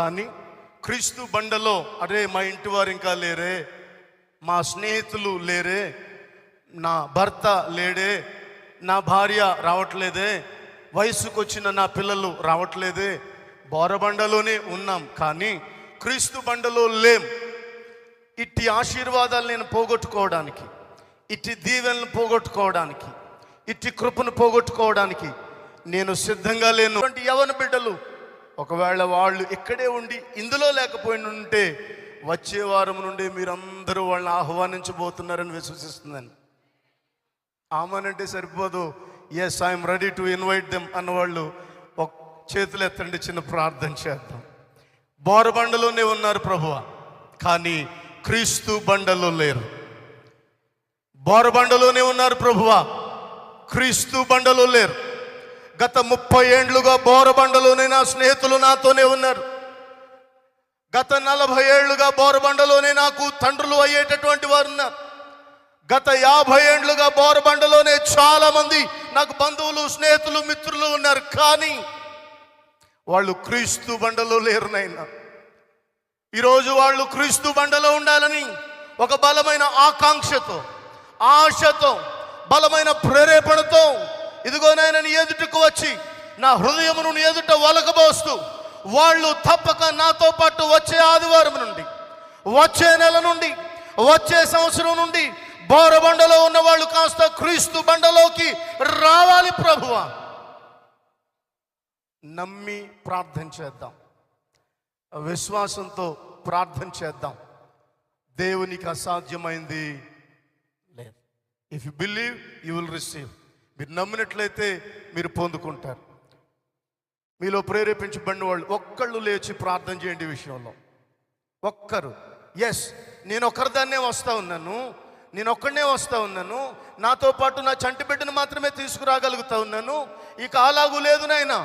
కానీ క్రీస్తు బండలో అరే మా ఇంటి వారు ఇంకా లేరే, మా స్నేహితులు లేరే, నా భర్త లేడే, నా భార్య రావట్లేదే, వయసుకు వచ్చిన నా పిల్లలు రావట్లేదే, బోరబండలోనే ఉన్నాం కానీ క్రీస్తు బండలో లేం. ఇట్టి ఆశీర్వాదాలు నేను పోగొట్టుకోవడానికి, ఇట్టి దీవెనలను పోగొట్టుకోవడానికి, ఇట్టి కృపను పోగొట్టుకోవడానికి నేను సిద్ధంగా లేను. యవన బిడ్డలు ఒకవేళ వాళ్ళు ఇక్కడే ఉండి ఇందులో లేకపోయిన ఉంటే వచ్చే వారం నుండి మీరందరూ వాళ్ళని ఆహ్వానించబోతున్నారని విశ్వసిస్తుందని. ఆమెనంటే సరిపోదు, yes I'm ready to invite them అన్నవాళ్ళు ఒక చేతులు ఎత్తండి, చిన్న ప్రార్థన చేద్దాం. బోరబండలోనే ఉన్నారు ప్రభువా, కానీ క్రీస్తు బండలో లేరు. బోరబండలోనే ఉన్నారు ప్రభువా, క్రీస్తు బండలో లేరు. గత 30 ఏండ్లుగా బోరబండలోనే నా స్నేహితులు నాతోనే ఉన్నారు. గత 40 ఏళ్లుగా బోరబండలోనే నాకు తండ్రులు అయ్యేటటువంటి వారు ఉన్నారు. గత 50 ఏండ్లుగా బోరబండలోనే చాలా మంది నాకు బంధువులు, స్నేహితులు, మిత్రులు ఉన్నారు. కానీ వాళ్ళు క్రీస్తు బండలో లేరు నాయనా. ఈరోజు వాళ్ళు క్రీస్తు బండలో ఉండాలని ఒక బలమైన ఆకాంక్షతో, ఆశతో, బలమైన ప్రేరేపణతో ఇదిగోనైనా నీ ఎదుటకు వచ్చి నా హృదయమును నీ ఎదుట వలకబోస్తూ వాళ్ళు తప్పక నాతో పాటు వచ్చే ఆదివారం నుండి, వచ్చే నెల నుండి, వచ్చే సంవత్సరం నుండి బోరబండలో ఉన్న వాళ్ళు కాస్త క్రీస్తు బండలోకి రావాలి ప్రభువా. నమ్మి ప్రార్థన చేద్దాం, విశ్వాసంతో ప్రార్థన చేద్దాం. దేవునికి అసాధ్యమైంది లేదు. If you believe you will receive. మీరు నమ్మినట్లయితే మీరు పొందుకుంటారు. మీలో ప్రేరేపించబడిన వాళ్ళు ఒక్కళ్ళు లేచి ప్రార్థన చేయండి. ఈ విషయంలో ఒక్కరు, ఎస్ నేను ఒక్కరిదాన్నే వస్తూ ఉన్నాను, నేను ఒక్కడనే వస్తూ ఉన్నాను, నాతో పాటు నా చంటి బిడ్డను మాత్రమే తీసుకురాగలుగుతా ఉన్నాను, ఇక అలాగూ లేదు నాయనా.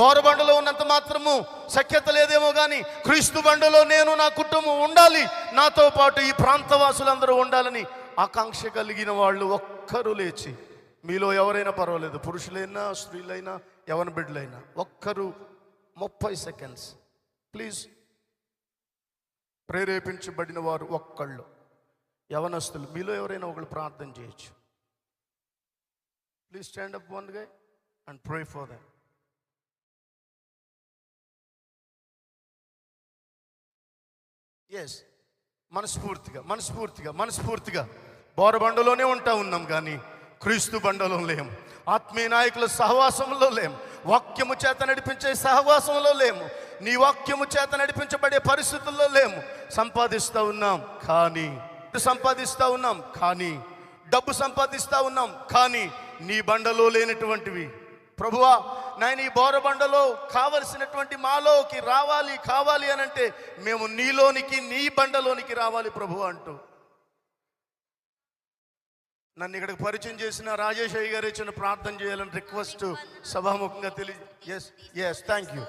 బోరబండలో ఉన్నంత మాత్రము సఖ్యత లేదేమో కానీ క్రీస్తు బండలో నేను, నా కుటుంబం ఉండాలి, నాతో పాటు ఈ ప్రాంతవాసులందరూ ఉండాలని ఆకాంక్ష కలిగిన వాళ్ళు ఒక్కరు లేచి, మీలో ఎవరైనా పర్వాలేదు, పురుషులైనా స్త్రీలైనా యవన బిడ్డలైనా, ఒక్కరు 30 సెకండ్స్ ప్లీజ్. ప్రేరేపించబడిన వారు ఒక్కళ్ళు, యవనస్తులు మీలో ఎవరైనా ఒకళ్ళు ప్రార్థన చేయొచ్చు. Please stand up one guy and pray for them. Yes, మనస్ఫూర్తిగా మనస్ఫూర్తిగా మనస్ఫూర్తిగా బోరబండలోనే ఉంటా ఉన్నాం కానీ క్రీస్తు బండలో లేము, ఆత్మీయ నాయకుల సహవాసంలో లేము, వాక్యము చేత నడిపించే సహవాసంలో లేము, నీ వాక్యము చేత నడిపించబడే పరిస్థితుల్లో లేము. సంపాదిస్తూ ఉన్నాం కానీ డబ్బు సంపాదిస్తూ ఉన్నాం కానీ నీ బండలో లేనటువంటివి ప్రభువా నాయన, ఈ బోరబండలో కావలసినటువంటి మాలోకి కావాలి అని అంటే మేము నీలోనికి, నీ బండలోనికి రావాలి ప్రభు అంటూ నన్ను ఇక్కడికి పరిచయం చేసిన రాజేష్ అయ్య గారు ఇచ్చిన ప్రార్థన చేయాలని రిక్వెస్ట్ సభాముఖంగా ఎస్ థ్యాంక్ యూ.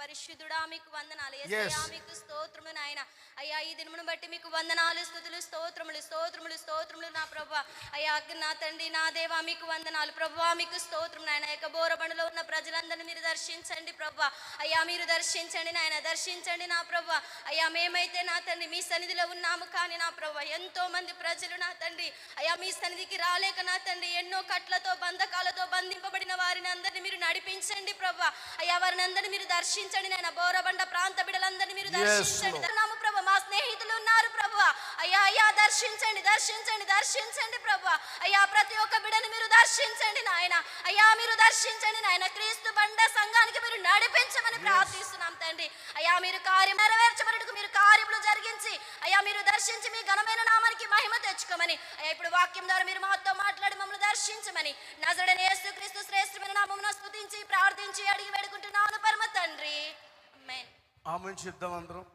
పరిశుద్ధుడా మీకు వందనాలు, యేసయ్యా మీకు స్తోత్రములు నాయన. అయ్యా ఈ దినమును బట్టి మీకు వందనాలు, స్తుతులు, స్తోత్రములు స్తోత్రములు స్తోత్రములు నా ప్రభువా. అయ్యా నా తండ్రి, నా దేవా మీకు వందనాలు ప్రభువా, మీకు స్తోత్రం నాయన. యొక్క బోరబండలో ఉన్న ప్రజలందరినీ మీరు దర్శించండి ప్రభువా. అయ్యా మీరు దర్శించండి నాయన, దర్శించండి నా ప్రభువా. అయ్యా మేమైతే నా తండ్రి మీ సన్నిధిలో ఉన్నాము కానీ నా ప్రభువా ఎంతో మంది ప్రజలు నా తండ్రి అయ్యా మీ సన్నిధికి రాలేక నా తండ్రి ఎన్నో కట్లతో, బంధకాలతో బంధింపబడిన వారిని అందరినీ మీరు నడిపించండి ప్రభువా. అయ్యా వారిని అందరినీ మీరు దర్శించండి నాయన. బోరబండ ప్రాంత బిడ్డలందరినీ మీరు దర్శించండి ప్రభు. మా స్నేహితులు ఉన్నారు ప్రభువా, అయ్యా దర్శించండి దర్శించండి దర్శించండి ప్రభువా. అయ్యా ప్రతి ఒక్క బిడ్డను మీరు దర్శించండి నాయన. అయ్యా మీరు దర్శించండి నాయన. క్రీస్తు బండ సంఘానికి మీరు నడిపించమని ప్రార్థిస్తున్నాం తండ్రి. అయ్యా మీరు కార్యం నెరవేర్చబడుటకు మీరు కార్యములు జరిగించి అయ్యా మీరు దర్శించి మీ ఘనమైన నామానికి మహిమ తెచ్చుకోమని అయ్యా ఇప్పుడు వాక్యం ద్వారా మీరు మాతో మాట్లాడి మమ్మల్ని దర్శించమని నజరేయుడైన యేసుక్రీస్తు శ్రేష్టమైన నామమున స్తుతించి ప్రార్థించి అడిగి వేడుకుంటున్నాను పరమ తండ్రి. ఆమేన్ చెప్దాం. అందరం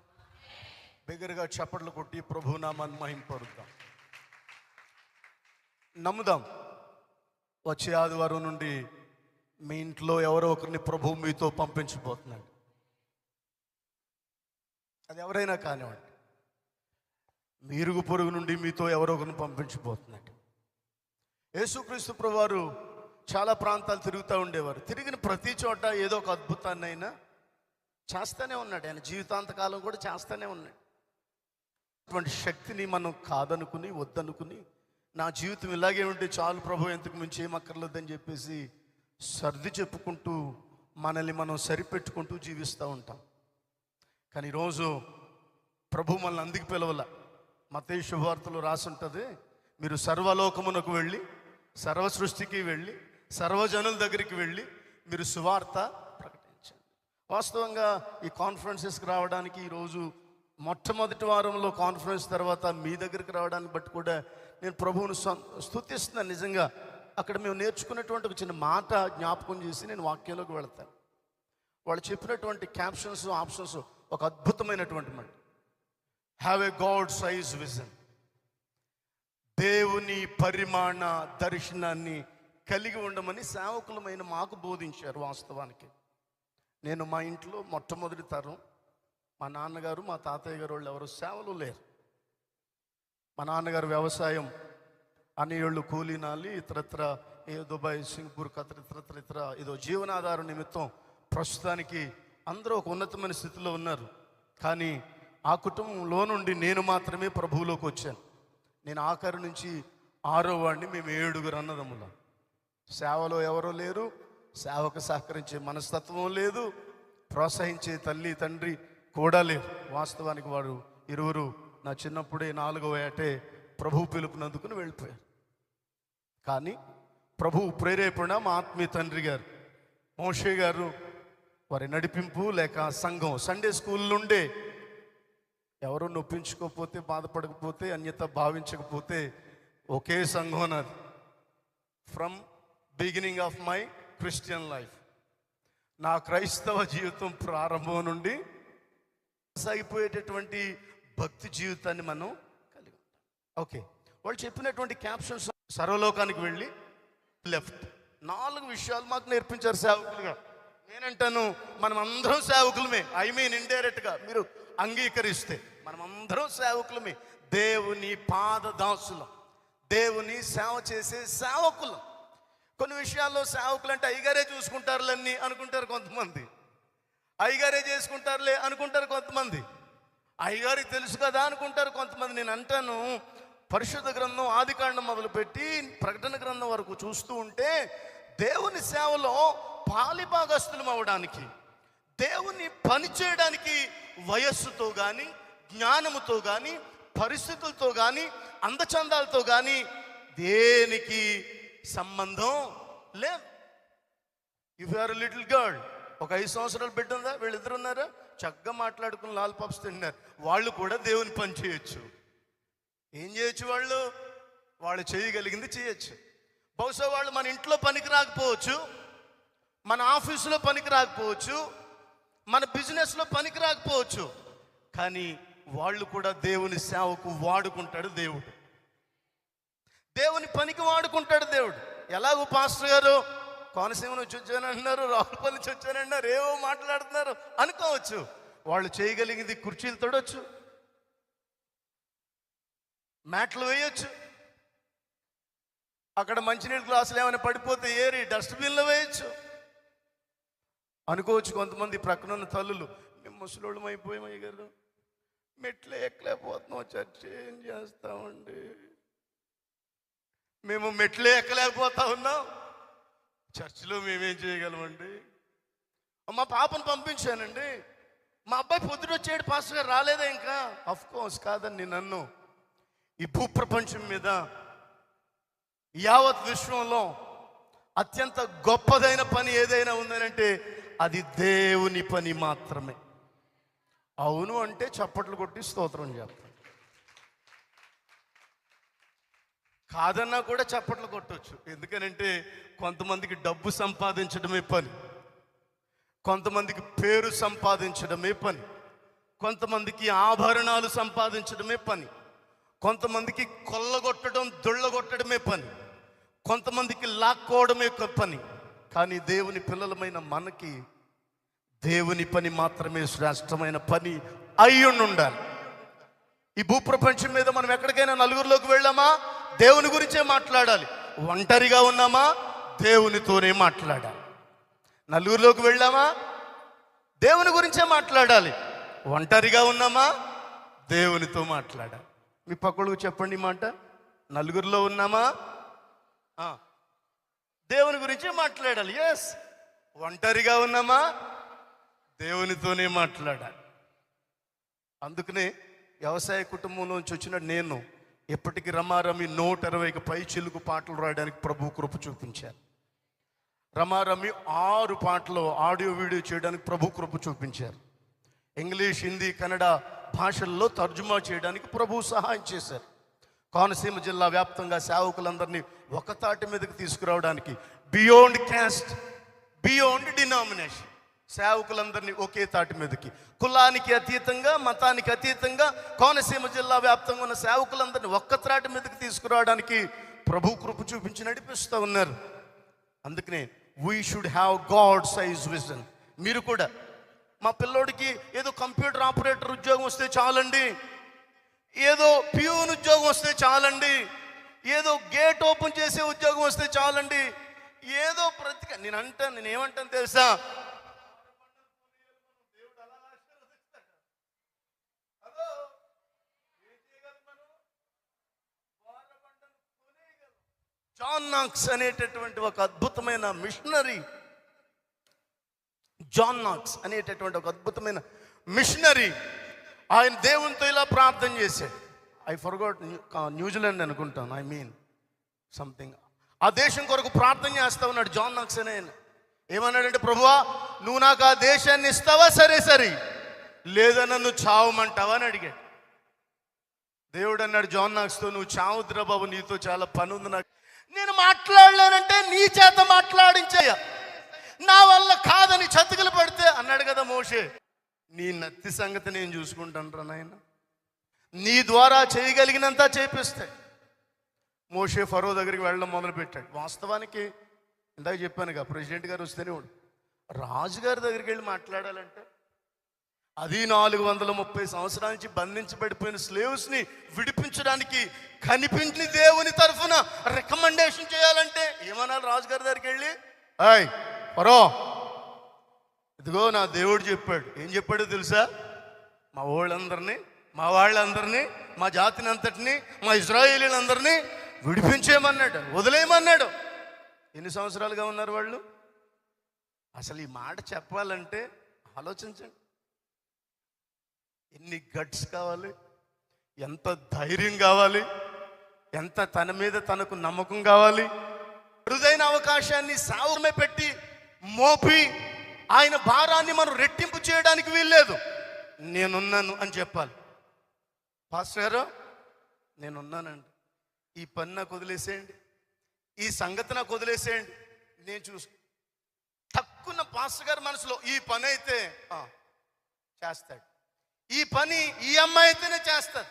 బిగ్గరగా చప్పట్లు కొట్టి ప్రభు నామాన్ని మహింపరుద్దాం. నమ్ముదాం, వచ్చే ఆదివారం నుండి మీ ఇంట్లో ఎవరో ఒకరిని ప్రభు మీతో పంపించబోతున్నాడు. అది ఎవరైనా కానివ్వండి, మీ ఇరుగు పొరుగు నుండి మీతో ఎవరో ఒకరిని పంపించబోతున్నాడు. యేసుక్రీస్తు ప్రభువారు చాలా ప్రాంతాలు తిరుగుతూ ఉండేవారు. తిరిగిన ప్రతి చోట ఏదో ఒక అద్భుతాన్నైనా చేస్తూనే ఉన్నాడు. ఆయన జీవితాంతకాలం కూడా చేస్తూనే ఉన్నాడు. అటువంటి శక్తిని మనం కాదనుకుని వద్దనుకుని నా జీవితం ఇలాగే ఉంటే చాలు ప్రభు, ఎంతకు మించి ఏం అక్కర్లేదని చెప్పేసి సర్ది చెప్పుకుంటూ మనల్ని మనం సరిపెట్టుకుంటూ జీవిస్తూ ఉంటాం. కానీ ఈరోజు ప్రభు మనల్ని అందుకు పిలవల. మత్తయి శుభవార్తలో రాసి ఉంటుంది, మీరు సర్వలోకమునకు వెళ్ళి, సర్వ సృష్టికి వెళ్ళి, సర్వజనుల దగ్గరికి వెళ్ళి మీరు సువార్త ప్రకటించండి. వాస్తవంగా ఈ కాన్ఫరెన్సెస్కి రావడానికి ఈరోజు మొట్టమొదటి వారంలో కాన్ఫరెన్స్ తర్వాత మీ దగ్గరికి రావడానికి బట్టి కూడా నేను ప్రభువును స్తుతిస్తున్నాను. నిజంగా అక్కడ మేము నేర్చుకున్నటువంటి ఒక చిన్న మాట జ్ఞాపకం చేసి నేను వాక్యంలోకి వెళతాను. వాళ్ళు చెప్పినటువంటి క్యాప్షన్స్, ఆప్షన్స్ ఒక అద్భుతమైనటువంటి మాట. Have a God size vision. దేవుని పరిమాణ దర్శనాన్ని కలిగి ఉండమని సేవకులమైన మాకు బోధించారు. వాస్తవానికి నేను మా ఇంట్లో మొట్టమొదటి తరం. మా నాన్నగారు, మా తాతయ్య గారు వాళ్ళు ఎవరు సేవలు లేరు. మా నాన్నగారు వ్యవసాయం, అన్నిళ్ళు కూలీనాలి, ఇతరత్ర దుబాయ్, సింగపూర్, ఖతర్, ఇతర ఏదో జీవనాధార నిమిత్తం ప్రస్తుతానికి అందరూ ఒక ఉన్నతమైన స్థితిలో ఉన్నారు. కానీ ఆ కుటుంబంలో నుండి నేను మాత్రమే ప్రభువులోకి వచ్చాను. నేను ఆఖరి నుంచి 6వ వాడిని. మేము 7గురు అన్నదమ్ములం. సేవలో ఎవరో లేరు, సేవకు సహకరించే మనస్తత్వం లేదు, ప్రోత్సహించే తల్లి తండ్రి కూడా లేరు. వాస్తవానికి వారు ఇరువురు నా చిన్నప్పుడే 4వ ఏటే ప్రభు పిలుపునందుకుని వెళ్ళిపోయారు. కానీ ప్రభు ప్రేరేపణ మా ఆత్మీయ తండ్రి గారు మోషే గారు, వారి నడిపింపు లేక సంఘం, సండే స్కూల్ నుండే ఎవరు నొప్పించుకోకపోతే, బాధపడకపోతే, అన్యత భావించకపోతే ఒకే సంఘం నాది. From beginning of my Christian life, నా క్రైస్తవ జీవితం ప్రారంభం నుండి సాగిపోయేటటువంటి భక్తి జీవితాన్ని మనం కలిగి ఉంటాం. ఓకే, వాళ్ళు చెప్పినటువంటి క్యాప్షన్స్, సర్వలోకానికి వెళ్ళి లెఫ్ట్, 4 విషయాలు మాకు నేర్పించారు సేవకులుగా. నేనంటాను మనం అందరం సేవకులమే. ఐ మీన్ ఇండైరెక్ట్గా మీరు అంగీకరిస్తే మనం అందరం సేవకులమే. దేవుని పాదదాసులం, దేవుని సేవ చేసే సేవకులం. కొన్ని విషయాల్లో సేవకులు అంటే అయ్యగారే చూసుకుంటారులన్నీ అనుకుంటారు కొంతమంది, అయ్యగారే చేసుకుంటారులే అనుకుంటారు కొంతమంది, అయ్యగారికి తెలుసు కదా అనుకుంటారు కొంతమంది. నేను అంటాను, పరిశుద్ధ గ్రంథం ఆదికాండం మొదలుపెట్టి ప్రకటన గ్రంథం వరకు చూస్తూ ఉంటే దేవుని సేవలో పాలిభాగస్తులం అవ్వడానికి, దేవుని పని చేయడానికి వయస్సుతో కానీ, జ్ఞానముతో కానీ, పరిస్థితులతో కానీ, అందచందాలతో కానీ దేనికి సంబంధం లేదు. If you are little girl, ఒక 5 సంవత్సరాల బిడ్డ ఉందా, వీళ్ళిద్దరు ఉన్నారా, చక్కగా మాట్లాడుకుని లాల్ పాప్స్ తింటున్నారు. వాళ్ళు కూడా దేవుని పని చేయొచ్చు. ఏం చేయొచ్చు? వాళ్ళు చేయగలిగింది చేయొచ్చు. బహుశా వాళ్ళు మన ఇంట్లో పనికి రాకపోవచ్చు, మన ఆఫీసులో పనికి రాకపోవచ్చు, మన బిజినెస్లో పనికి రాకపోవచ్చు, కానీ వాళ్ళు కూడా దేవుని సేవకు వాడుకుంటాడు దేవుడు. దేవుని పనికి వాడుకుంటాడు దేవుడు. ఎలాగో పాస్టర్ గారు కోనసీమ నుంచి వచ్చానంటున్నారు, రావులపల్లి నుంచి వచ్చానంటున్నారు, ఏవో మాట్లాడుతున్నారు అనుకోవచ్చు. వాళ్ళు చేయగలిగింది కుర్చీలు తొడవచ్చు, మ్యాట్లు వేయొచ్చు, అక్కడ మంచినీళ్ళ గ్లాసులు ఏమైనా పడిపోతే ఏరి డస్ట్బిన్లో వేయచ్చు అనుకోవచ్చు. కొంతమంది ప్రక్కనున్న తల్లులు, మేము ముసలోళ్ళం అయిపోయాం అయ్యగారు, మెట్లే ఎక్కలేకపోతున్నాం, చర్చ ఏం చేస్తామండి, మేము మెట్లే ఎక్కలేకపోతా ఉన్నాం, చర్చిలో మేమేం చేయగలమండి, మా పాపను పంపించానండి, మా అబ్బాయి పొద్దున వచ్చాడు పాస్టర్ గారు రాలేదా ఇంకా. అఫ్ కోర్స్ కాదండి, నన్ను ఈ భూప్రపంచం మీద యావత్ విశ్వంలో అత్యంత గొప్పదైన పని ఏదైనా ఉందనంటే అది దేవుని పని మాత్రమే. అవును అంటే చప్పట్లు కొట్టి స్తోత్రం చేస్తాం, కాదన్నా కూడా చప్పట్లు కొట్టవచ్చు. ఎందుకనంటే కొంతమందికి డబ్బు సంపాదించడమే పని, కొంతమందికి పేరు సంపాదించడమే పని, కొంతమందికి ఆభరణాలు సంపాదించడమే పని, కొంతమందికి కొల్లగొట్టడం దొళ్ళగొట్టడమే పని, కొంతమందికి లాక్కోవడమే పని. కానీ దేవుని పిల్లలమైన మనకి దేవుని పని మాత్రమే శ్రేష్టమైన పని అయి ఉండాలి. ఈ భూప్రపంచం మీద మనం ఎక్కడికైనా నలుగురిలోకి వెళ్ళామా దేవుని గురించే మాట్లాడాలి, ఒంటరిగా ఉన్నామా దేవునితోనే మాట్లాడాలి. నలుగురిలోకి వెళ్ళామా దేవుని గురించే మాట్లాడాలి. ఒంటరిగా ఉన్నామా, దేవునితో మాట్లాడాలి. మీ పక్కలకు చెప్పండి మాట. నలుగురిలో ఉన్నామా, దేవుని గురించే మాట్లాడాలి. ఎస్. ఒంటరిగా ఉన్నామా, దేవునితోనే మాట్లాడాలి. అందుకనే వ్యవసాయ కుటుంబం నుంచి వచ్చిన నేను ఎప్పటికీ రమారమి 120కి పై చిలుకు పాటలు రాయడానికి ప్రభు కృప చూపించారు. రమారమి 6 పాటలు ఆడియో వీడియో చేయడానికి ప్రభు కృప చూపించారు. ఇంగ్లీష్, హిందీ, కన్నడ భాషల్లో తర్జుమా చేయడానికి ప్రభు సహాయం చేశారు. కోనసీమ జిల్లా వ్యాప్తంగా సేవకులందరినీ ఒక తాటి మీదకి తీసుకురావడానికి బియాండ్ క్యాస్ట్, బియాండ్ డినామినేషన్ సేవకులందరినీ ఒకే తాటి మీదకి, కులానికి అతీతంగా, మతానికి అతీతంగా కోనసీమ జిల్లా వ్యాప్తంగా ఉన్న సేవకులందరినీ ఒక్క త్రాటి మీదకి తీసుకురావడానికి ప్రభు కృప చూపించి నడిపిస్తూ ఉన్నారు. అందుకనే we should have God size vision. మీరు కూడా మా పిల్లోడికి ఏదో కంప్యూటర్ ఆపరేటర్ ఉద్యోగం వస్తే చాలండి, ఏదో ప్యూన్ ఉద్యోగం వస్తే చాలండి, ఏదో గేట్ ఓపెన్ చేసే ఉద్యోగం వస్తే చాలండి, ఏదో నేనేమంటాను తెలుసా, జాన్ నాక్స్ అనేటటువంటి ఒక అద్భుతమైన మిషనరీ, జాన్ నాక్స్ అనేటటువంటి ఒక అద్భుతమైన మిషనరీ ఆయన దేవునితో ఇలా ప్రార్థన చేశాడు. ఐ ఫర్గాట్, న్యూజిలాండ్ అనుకుంటాను, ఐ మీన్ సంథింగ్. ఆ దేశం కొరకు ప్రార్థన చేస్తా ఉన్నాడు జాన్ నాక్స్ అనే. ఏమన్నాడంటే, ప్రభువా నువ్వు నాకు ఆ దేశాన్ని ఇస్తావా, సరే లేదా నన్ను చావమంటావా అని అడిగాడు. దేవుడు అన్నాడు జాన్ నాక్స్తో, నువ్వు చావుద్రా బాబు, నీతో చాలా పని ఉంది, నాకు నేను మాట్లాడలేనంటే నీ చేత మాట్లాడించాయ, నా వల్ల కాదని చతికిలు పడితే అన్నాడు కదా మోషే. నీ నత్తి సంగతి నేను చూసుకుంటాను రా నాయన, నీ ద్వారా చేయగలిగినంత చేపిస్తే. మోషే ఫరో దగ్గరికి వెళ్ళడం మొదలుపెట్టాడు. వాస్తవానికి ఇందాక చెప్పానుగా, ప్రెసిడెంట్ గారు వస్తేనే రాజుగారి దగ్గరికి వెళ్ళి మాట్లాడాలంటే అది 430 సంవత్సరాల నుంచి బంధించబడిపోయిన స్లేవ్స్ని విడిపించడానికి కనిపించిన దేవుని తరఫున రికమెండేషన్ చేయాలంటే ఏమన్నాడు రాజుగారి దగ్గరికి వెళ్ళి, హాయ్ ఫరో, ఇదిగో నా దేవుడు చెప్పాడు. ఏం చెప్పాడో తెలుసా, మా వాళ్ళందరినీ మా జాతిని అంతటిని, మా ఇజ్రాయేలీలందరినీ విడిపించేయమన్నాడు, వదిలేయమన్నాడు. ఎన్ని సంవత్సరాలుగా ఉన్నారు వాళ్ళు? అసలు ఈ మాట చెప్పాలంటే ఆలోచించండి, ఎన్ని గట్స్ కావాలి, ఎంత ధైర్యం కావాలి, ఎంత తన మీద తనకు నమ్మకం కావాలి. అరుదైన అవకాశాన్ని సావుమే పెట్టి మోపి ఆయన భారాన్ని మనం రెట్టింపు చేయడానికి వీల్లేదు. నేనున్నాను అని చెప్పాలి. పాస్టర్ గారు నేనున్నానండి, ఈ పని నాకు వదిలేసేయండి, ఈ సంగతి నాకు వదిలేసేయండి, నేను తక్కువ పాస్టర్ గారి మనసులో ఈ పని అయితే చేస్తాడు, ఈ పని ఈ అమ్మాయి అయితేనే చేస్తాడు,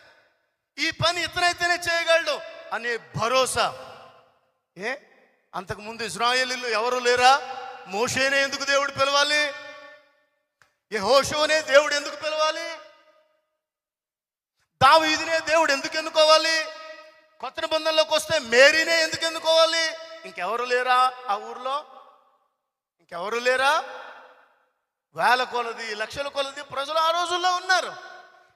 ఈ పని ఇతనైతేనే చేయగలడు అనే భరోసా. అంతకుముందు ఇజ్రాయేలీలు ఎవరు లేరా? మోషేనే ఎందుకు దేవుడు పిలవాలి? యెహోషువనే దేవుడు ఎందుకు పిలవాలి? దావీదునే దేవుడు ఎందుకు ఎన్నుకోవాలి? కొత్త నిబంధనలోకి వస్తే మేరీనే ఎందుకు ఎన్నుకోవాలి? ఇంకెవరు లేరా ఆ ఊర్లో? ఇంకెవరు లేరా? వేల కొలది, లక్షల కొలది ప్రజలు ఆ రోజుల్లో ఉన్నారు.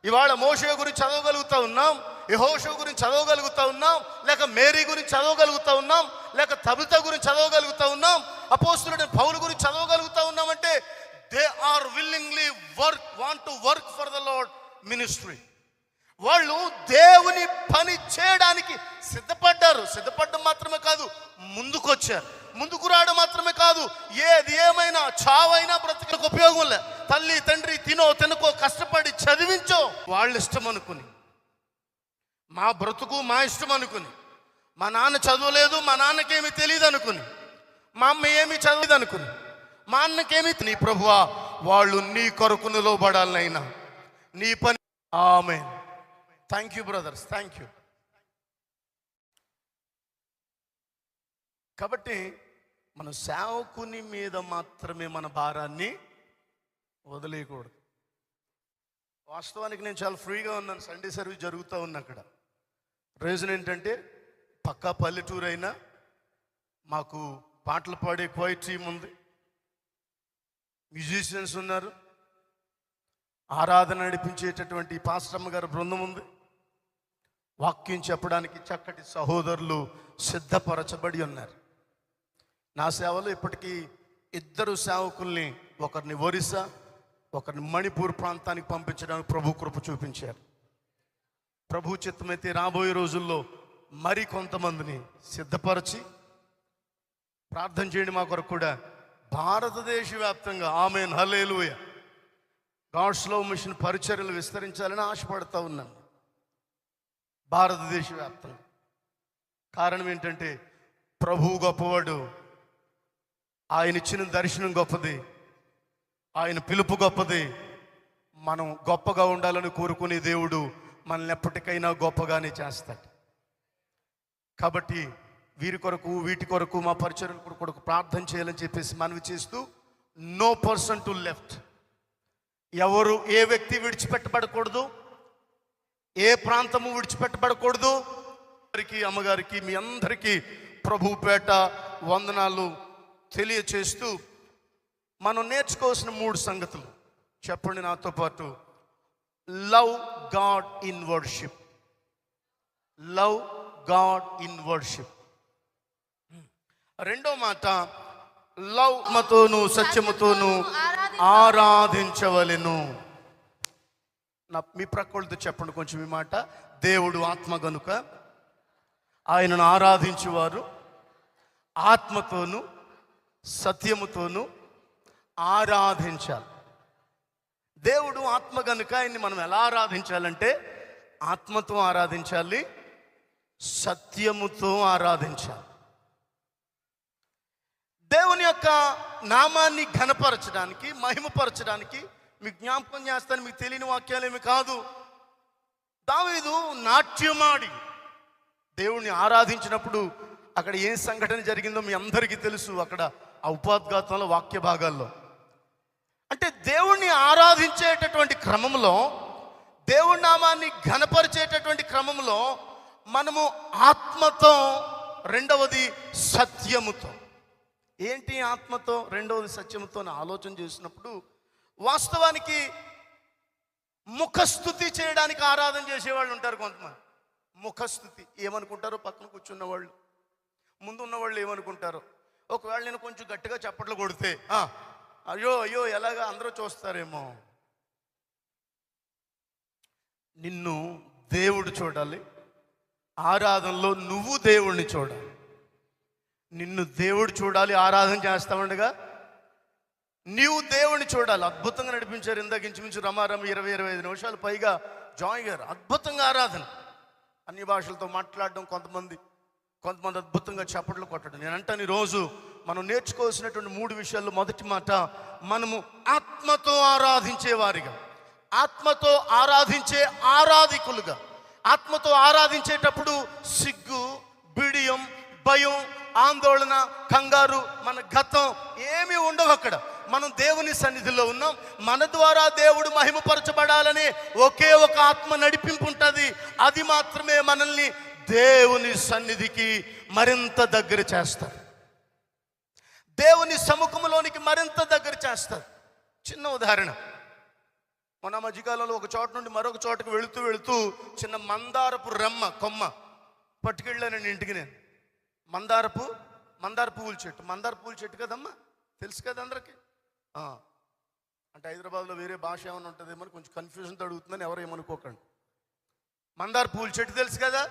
ఇవాళ మోషే గురించి చదవగలుగుతా ఉన్నాం, యెహోషువ గురించి చదవగలుగుతా ఉన్నాం, లేక మేరీ గురించి చదవగలుగుతా ఉన్నాం, లేక తబిత గురించి చదవగలుగుతా ఉన్నాం, అపోస్తలుడైన పౌలు గురించి చదవగలుగుతా ఉన్నామంటే they are willingly want to work for the Lord ministry. వాళ్ళు దేవుని పని చేయడానికి సిద్ధపడ్డారు. సిద్ధపడడం మాత్రమే కాదు, ముందుకొచ్చారు. ముందుకు రావడం మాత్రమే కాదు, ఏది ఏమైనా చావైనా బ్రతికి ఉపయోగం లే, తల్లి తండ్రి తినుకో కష్టపడి చదివించో వాళ్ళ ఇష్టం అనుకుని, మా బ్రతుకు మా ఇష్టం అనుకుని, మా నాన్న చదవలేదు, మా నాన్నకేమీ తెలియదు అనుకుని, మా అమ్మ ఏమీ చదవలేదు అనుకుని, మా అన్నకేమీ నీ ప్రభువా వాళ్ళు నీ కొరకు నిలవబడాలనైనా నీ పని. ఆమేన్. Thank you brothers, thank you. కాబట్టి మన సేవకుని మీద మాత్రమే మన భారాన్ని వదిలేయకూడదు. వాస్తవానికి నేను చాలా ఫ్రీగా ఉన్నాను, సండే సర్వీస్ జరుగుతూ ఉంది అక్కడ. రీజన్ ఏంటంటే పక్కా పల్లెటూరు అయినా మాకు పాటలు పాడే క్వైట్ టీం ఉంది, మ్యూజిషియన్స్ ఉన్నారు, ఆరాధన నడిపించేటటువంటి పాస్టమ్మ గారి బృందం ఉంది. వాక్యం చెప్పడానికి చక్కటి సహోదరులు సిద్ధపరచబడి ఉన్నారు. నా సేవలో ఇప్పటికీ 2 సేవకుల్ని, ఒకరిని ఒరిస్సా, ఒకరిని మణిపూర్ ప్రాంతానికి పంపించడానికి ప్రభు కృప చూపించారు. ప్రభు చిత్తమైతే రాబోయే రోజుల్లో మరి కొంతమందిని సిద్ధపరిచి ప్రార్థన చేయండి మా కొరకు కూడా. భారతదేశ వ్యాప్తంగా ఆమేన్ హల్లెలూయా గాడ్స్ లవ్ మిషన్ పరిచర్యలు విస్తరించాలని ఆశపడతా ఉన్నాను భారతదేశ వ్యాప్తంగా. కారణం ఏంటంటే ప్రభువు గొప్పవాడు, ఆయన ఇచ్చిన దర్శనం గొప్పది, ఆయన పిలుపు గొప్పది. మనం గొప్పగా ఉండాలని కోరుకునే దేవుడు మనల్ని ఎప్పటికైనా గొప్పగానే చేస్తాడు. కాబట్టి వీరి కొరకు వీటి కొరకు మా పరిచర్యల కొరకు ప్రార్థన చేయాలని చెప్పేసి మనవి చేస్తూ, నో పర్సన్ టు లెఫ్ట్, ఎవరు ఏ వ్యక్తి విడిచిపెట్టబడకూడదు, ఏ ప్రాంతము విడిచిపెట్టబడకూడదు. అమ్మగారికి మీ అందరికీ ప్రభు పేట వందనాలు తెలియచేస్తూ, మనం నేర్చుకోవాల్సిన 3 సంగతులు చెప్పండి నాతో పాటు. Love God in worship, love God in worship. రెండో మాట, లవ్ మతోను సత్యముతోను ఆరాధించవలెను. మీ ప్రక్కలతో చెప్పండి కొంచెం ఈ మాట. దేవుడు ఆత్మ గనుక ఆయనను ఆరాధించువారు ఆత్మతోను సత్యముతోను ఆరాధించాలి. దేవుడు ఆత్మ గనుక ఆయన్ని మనం ఎలా ఆరాధించాలంటే ఆత్మతో ఆరాధించాలి, సత్యముతో ఆరాధించాలి. దేవుని యొక్క నామాన్ని ఘనపరచడానికి, మహిమపరచడానికి మీకు జ్ఞాపకం చేస్తాను, మీకు తెలియని వాక్యాలేమి కాదు. దావీదు నాట్యమాడి దేవుణ్ణి ఆరాధించినప్పుడు అక్కడ ఏ సంఘటన జరిగిందో మీ అందరికీ తెలుసు. అక్కడ ఆ ఉపోద్ఘాతంలో వాక్య భాగాల్లో అంటే దేవుణ్ణి ఆరాధించేటటువంటి క్రమంలో, దేవుడి నామాన్ని ఘనపరిచేటటువంటి క్రమంలో మనము ఆత్మతో, రెండవది సత్యముతో. ఏంటి ఆత్మతో, రెండవది సత్యముతో ఆలోచన చేసినప్పుడు వాస్తవానికి ముఖస్థుతి చేయడానికి ఆరాధన చేసేవాళ్ళు ఉంటారు కొంతమంది. ముఖస్థుతి ఏమనుకుంటారో పక్కన కూర్చున్న వాళ్ళు, ముందు ఉన్న వాళ్ళు ఏమనుకుంటారో. ఒకవేళ నేను కొంచెం గట్టిగా చప్పట్లు కొడితే అయ్యో అయ్యో ఎలాగా అందరూ చూస్తారేమో. నిన్ను దేవుడు చూడాలి, ఆరాధనలో నువ్వు దేవుడిని చూడాలి. నిన్ను దేవుడు చూడాలి, ఆరాధన చేస్తామండగా నీవు దేవుడిని చూడాలి. అద్భుతంగా నడిపించారు ఇందాక ఇంచుమించు రమారమ 20-25 నిమిషాలు పైగా జాయ్ గారు అద్భుతంగా ఆరాధన, అన్ని భాషలతో మాట్లాడడం, కొంతమంది అద్భుతంగా చప్పట్లు కొట్టడం. నేను అంటాను ఈరోజు మనం నేర్చుకోవాల్సినటువంటి 3 విషయాల్లో మొదటి మాట, మనము ఆత్మతో ఆరాధించే వారిగా, ఆత్మతో ఆరాధించే ఆరాధికులుగా. ఆత్మతో ఆరాధించేటప్పుడు సిగ్గు, బిడియం, భయం, ఆందోళన, కంగారు, మన గతం ఏమీ ఉండవు. అక్కడ మనం దేవుని సన్నిధిలో ఉన్నాం, మన ద్వారా దేవుడు మహిమపరచబడాలని ఒకే ఒక ఆత్మ నడిపింపు ఉంటుంది. అది మాత్రమే మనల్ని దేవుని సన్నిధికి మరింత దగ్గర చేస్తారు, దేవుని సముఖంలోనికి మరింత దగ్గర చేస్తారు. చిన్న ఉదాహరణ, మన మధ్యకాలంలో ఒక చోట నుండి మరొక చోటకు వెళుతూ చిన్న మందారపు రెమ్మ కొమ్మ పట్టుకెళ్ళానండి ఇంటికి. నేను మందార పువ్వుల చెట్టు, మందార పువ్వుల చెట్టు కదమ్మా, తెలుసు కదా అందరికి. అంటే హైదరాబాద్లో వేరే భాష ఏమైనా ఉంటుందేమో కొంచెం కన్ఫ్యూజన్తో అడుగుతుందని ఎవరు ఏమనుకోకండి. మందార పువ్వుల చెట్టు తెలుసు కదా,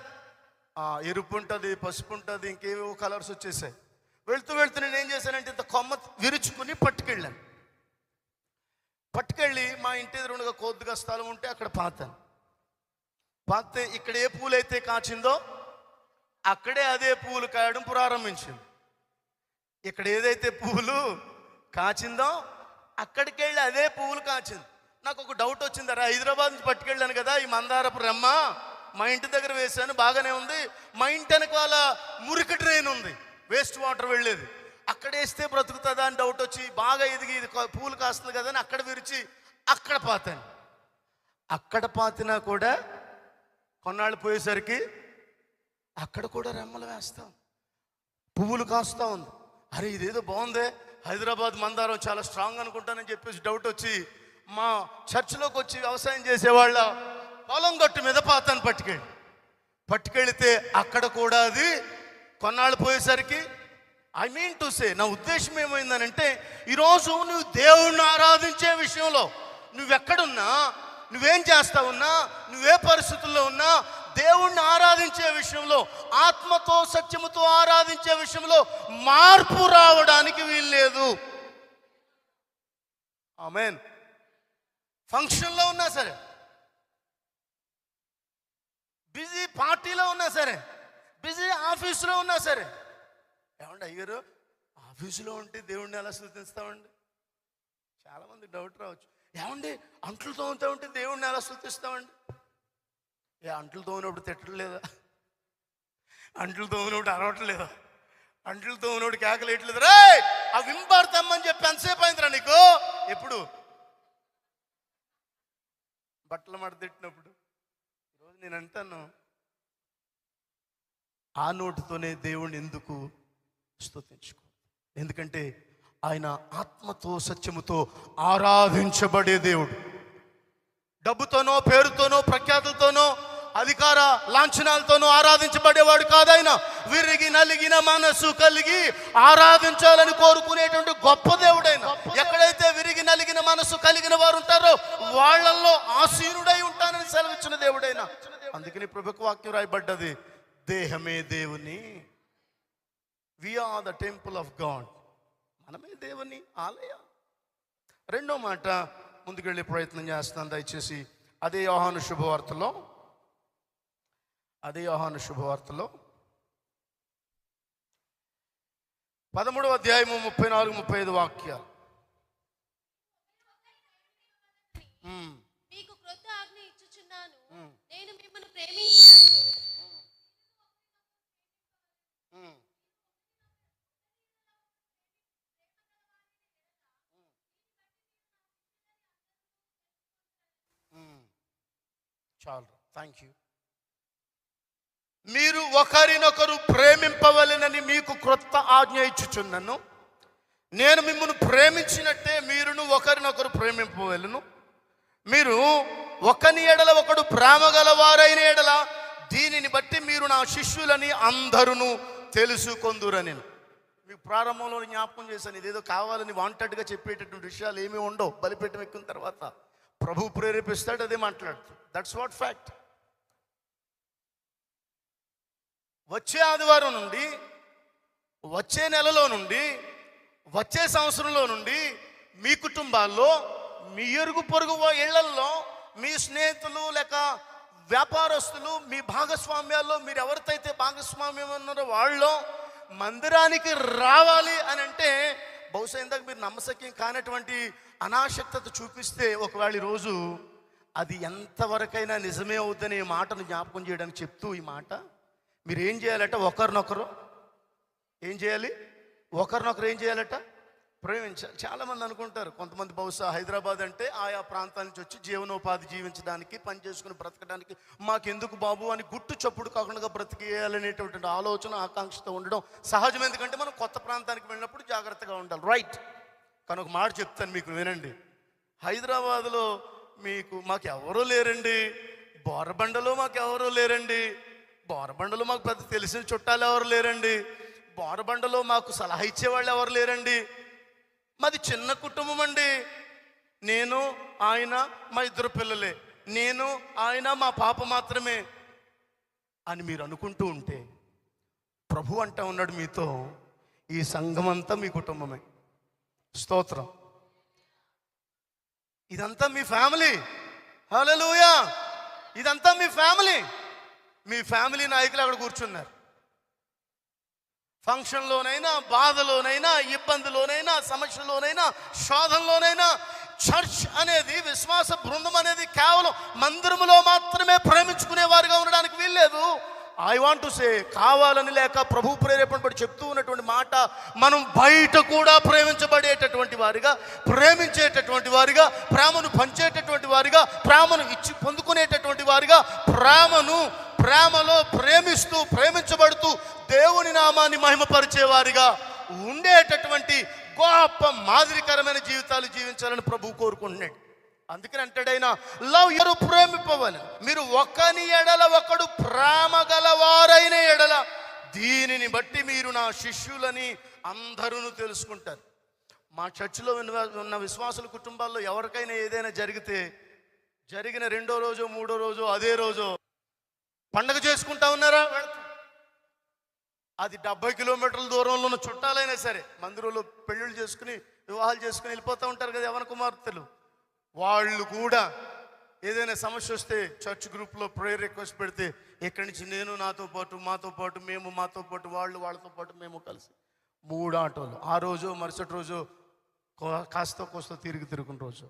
ఎరుపు ఉంటుంది, పసుపు ఉంటుంది, ఇంకేవో కలర్స్ వచ్చేసాయి. వెళ్తూ నేను ఏం చేశానంటే ఇంత కొమ్మ విరుచుకుని పట్టుకెళ్ళి మా ఇంటి ఎదురుగా కొద్దిగా స్థలం ఉంటే అక్కడ పాతే ఇక్కడ ఏ పూలు అయితే కాచిందో అక్కడే అదే పువ్వులు కాయడం ప్రారంభించింది. ఇక్కడ ఏదైతే పువ్వులు కాచిందో అక్కడికి వెళ్ళి అదే పువ్వులు కాచింది. నాకు ఒక డౌట్ వచ్చింది, అరే హైదరాబాద్ నుంచి పట్టుకెళ్ళాను కదా ఈ మందారపు రెమ్మ, మా ఇంటి దగ్గర వేశాను బాగానే ఉంది, మా ఇంటి వెనకాల మురికి డ్రైన్ ఉంది, వేస్ట్ వాటర్ వెళ్ళేది, అక్కడ వేస్తే బ్రతుకుతుందా అని డౌట్ వచ్చి బాగా ఎదిగి ఇది పూలు కాస్తుంది కదా అని అక్కడ విరిచి అక్కడ పాతాను. అక్కడ పాతినా కూడా కొన్నాళ్ళు పోయేసరికి అక్కడ కూడా రెమ్మలు వేస్తాం, పువ్వులు కాస్తా ఉంది. అరే ఇదేదో బాగుందే, హైదరాబాద్ మందారం చాలా స్ట్రాంగ్ అనుకుంటానని చెప్పేసి డౌట్ వచ్చి మా చర్చిలోకి వచ్చి వ్యవసాయం చేసేవాళ్ళ పొలం గట్టు మీద పాతాను పట్టుకెళ్తే అక్కడ కూడా అది కొన్నాళ్ళు పోయేసరికి ఐ మీన్ టు సే, నా ఉద్దేశం ఏమైందనంటే ఈరోజు నువ్వు దేవుణ్ణి ఆరాధించే విషయంలో నువ్వెక్కడున్నా, నువ్వేం చేస్తావున్నా, నువ్వే పరిస్థితుల్లో ఉన్నా, దేవుణ్ణి ఆరాధించే విషయంలో, ఆత్మతో సత్యముతో ఆరాధించే విషయంలో మార్పు రావడానికి వీల్లేదు. ఆమేన్. ఫంక్షన్లో ఉన్నా సరే, బిజీ పార్టీలో ఉన్నా సరే, బిజీ ఆఫీసులో ఉన్నా సరే, ఏమండి అయ్యారు ఆఫీసులో ఉంటే దేవుణ్ణి ఎలా స్తుతిస్తామండి? చాలామంది డౌట్ రావచ్చు. ఏమండి అంట్లు తోముతూ ఉంటే దేవుణ్ణి ఎలా స్తుతిస్తామండి? అంట్లు తోమినప్పుడు తిట్టలేదా? అంట్లు తోమినప్పుడు అరవట్లేదా? అంట్లు తోమినప్పుడు కేకలేయట్లేదు? రే ఆ వింపాడుతామని చెప్పి ఎంతసేపు అయిందిరా నీకు? ఎప్పుడు? బట్టలు మడతెట్టినప్పుడు. ఈరోజు నేను అంటాను, ఆ నోటితోనే దేవుణ్ణి ఎందుకు స్తుతించుకో? ఎందుకంటే ఆయన ఆత్మతో సత్యముతో ఆరాధించబడే దేవుడు. డబ్బుతోనో, పేరుతోనో, ప్రఖ్యాతులతోనో, అధికార లాంఛనాలతోనో ఆరాధించబడేవాడు కాదు ఆయన. విరిగి నలిగిన మనసు కలిగి ఆరాధించాలని కోరుకునేటువంటి గొప్ప దేవుడైన. ఎక్కడైతే విరిగి నలిగిన మనసు కలిగిన వారు ఉంటారో వాళ్ళల్లో ఆసీనుడై ఉంటానని సెలవిచ్చిన దేవుడైన. అందుకని ప్రభుకు వాక్యం రాయబడ్డది, దేహమే దేవుని, we are the temple of God. మనమే దేవుని ఆలయం. రెండో మాట ముందుకెళ్ళే ప్రయత్నం చేస్తాను దయచేసి. అదే యోహాను శుభవార్తలో 13వ అధ్యాయము 34-35 వాక్యాలు. మీకు క్రొత్త ఆజ్ఞ ఇచ్చుచున్నాను, నేను మిమ్మల్ని ప్రేమించినట్టు. చాలు, థ్యాంక్ యూ. మీరు ఒకరినొకరు ప్రేమింపవలెనని మీకు క్రొత్త ఆజ్ఞ ఇచ్చుచున్నాను. నేను మిమ్మల్ని ప్రేమించినట్టే మీరును ఒకరినొకరు ప్రేమింపవలెను. మీరు ఒకని ఎడల ఒకడు ప్రేమ గలవారైన ఎడల దీనిని బట్టి మీరు నా శిష్యులని అందరూ తెలుసుకొందురని. మీకు ప్రారంభంలో జ్ఞాపకం చేశాను, ఇదేదో కావాలని వాంటెడ్గా చెప్పేటటువంటి విషయాలు ఏమీ ఉండవు. బలిపీఠం ఎక్కిన తర్వాత ప్రభువు ప్రేరేపిస్తాడు, అదే మాట్లాడుతాడు. That's what fact. వచ్చే ఆదివారం నుండి, వచ్చే నెలలో నుండి, వచ్చే సంవత్సరంలో నుండి మీ కుటుంబాల్లో, మీ ఇరుగు పొరుగు ఇళ్లల్లో, మీ స్నేహితులు లేక వ్యాపారస్తులు, మీ భాగస్వామ్యాల్లో మీరు ఎవరితో భాగస్వామ్యం ఉన్నారో వాళ్ళు మందిరానికి రావాలి అని అంటే, బహుశా ఇందాక మీరు నమ్మశక్యం కానటువంటి అనాసక్తత చూపిస్తే ఒకవేళ ఈరోజు అది ఎంతవరకైనా నిజమే అవుతుందని ఈ మాటను జ్ఞాపకం చేయడానికి చెప్తూ, ఈ మాట మీరు ఏం చేయాలట? ఒకరినొకరు ఏం చేయాలి? ఒకరినొకరు ఏం చేయాలట? ప్రేమించాలి. చాలామంది అనుకుంటారు, కొంతమంది బహుశా హైదరాబాద్ అంటే ఆయా ప్రాంతాల నుంచి వచ్చి జీవనోపాధి జీవించడానికి, పని చేసుకుని బ్రతకడానికి మాకెందుకు బాబు అని గుట్టు చప్పుడు కాకుండా బ్రతికేయాలనేటువంటి ఆలోచన, ఆకాంక్షతో ఉండడం సహజం. ఎందుకంటే మనం కొత్త ప్రాంతానికి వెళ్ళినప్పుడు జాగ్రత్తగా ఉండాలి, రైట్? కానీ ఒక మాట చెప్తాను మీకు, వినండి. హైదరాబాద్లో మాకు ఎవరూ లేరండి, బోరబండలో మాకు ఎవరూ లేరండి, బోరబండలో మాకు పెద్ద తెలిసిన చుట్టాలు ఎవరు లేరండి, బోరబండలో మాకు సలహా ఇచ్చేవాళ్ళు ఎవరు లేరండి, మాది చిన్న కుటుంబం అండి, నేను ఆయన మా ఇద్దరు పిల్లలే, నేను ఆయన మా పాప మాత్రమే అని మీరు అనుకుంటూ ఉంటే, ప్రభు అంటా ఉన్నాడు మీతో, ఈ సంఘం అంతా మీ కుటుంబమే. స్తోత్రం. ఇదంతా మీ ఫ్యామిలీ. హల్లెలూయా. ఇదంతా మీ ఫ్యామిలీ. మీ ఫ్యామిలీ నాయకులు అక్కడ కూర్చున్నారు. ఫంక్షన్లోనైనా, బాధలోనైనా, ఇబ్బందిలోనైనా, సమస్యలోనైనా, శోధనలోనైనా, చర్చ్ అనేది, విశ్వాస బృందం అనేది కేవలం మందిరములో మాత్రమే ప్రేమించుకునే వారిగా ఉండడానికి వీల్లేదు. ఐ వాంట్ టు సే, కావాలని లేక ప్రభు ప్రేరేపణ పడి చెప్తూ ఉన్నటువంటి మాట, మనం బయట కూడా ప్రేమించబడేటటువంటి వారిగా, ప్రేమించేటటువంటి వారిగా, ప్రేమను పంచేటటువంటి వారిగా, ప్రేమను ఇచ్చి పొందుకునేటటువంటి వారిగా, ప్రేమలో ప్రేమిస్తూ, ప్రేమించబడుతూ దేవుని నామాన్ని మహిమపరిచేవారిగా ఉండేటటువంటి గొప్ప మాదిరికరమైన జీవితాలు జీవించాలని ప్రభు కోరుకుంటున్నాడు. అందుకని అంటాడైనా లవ్ ఎవరు ప్రేమిపవాలి, మీరు ఒకని ఎడల ఒకడు ప్రేమ గలవారైన ఎడల దీనిని బట్టి మీరు నా శిష్యులని అందరూ తెలుసుకుంటారు. మా చర్చిలో ఉన్న విశ్వాసుల కుటుంబాల్లో ఎవరికైనా ఏదైనా జరిగితే జరిగిన 2వ రోజు 3వ రోజు అదే రోజు పండగ చేసుకుంటా ఉన్నారా, అది 70 కిలోమీటర్ల దూరంలో ఉన్న చుట్టాలైనా సరే మందిరంలో పెళ్ళిళ్ళు చేసుకుని వివాహాలు చేసుకుని వెళ్ళిపోతూ ఉంటారు కదా యవ్వన కుమార్తెలు. వాళ్ళు కూడా ఏదైనా సమస్య వస్తే చర్చ్ గ్రూప్లో ప్రేయర్ రిక్వెస్ట్ పెడితే ఇక్కడి నుంచి నేను మాతో పాటు మేము మాతో పాటు వాళ్ళతో పాటు మేము కలిసి 3 ఆటోలు. ఆ రోజు మరుసటి రోజు కాస్త కోస్త తిరుగుకున్న రోజు.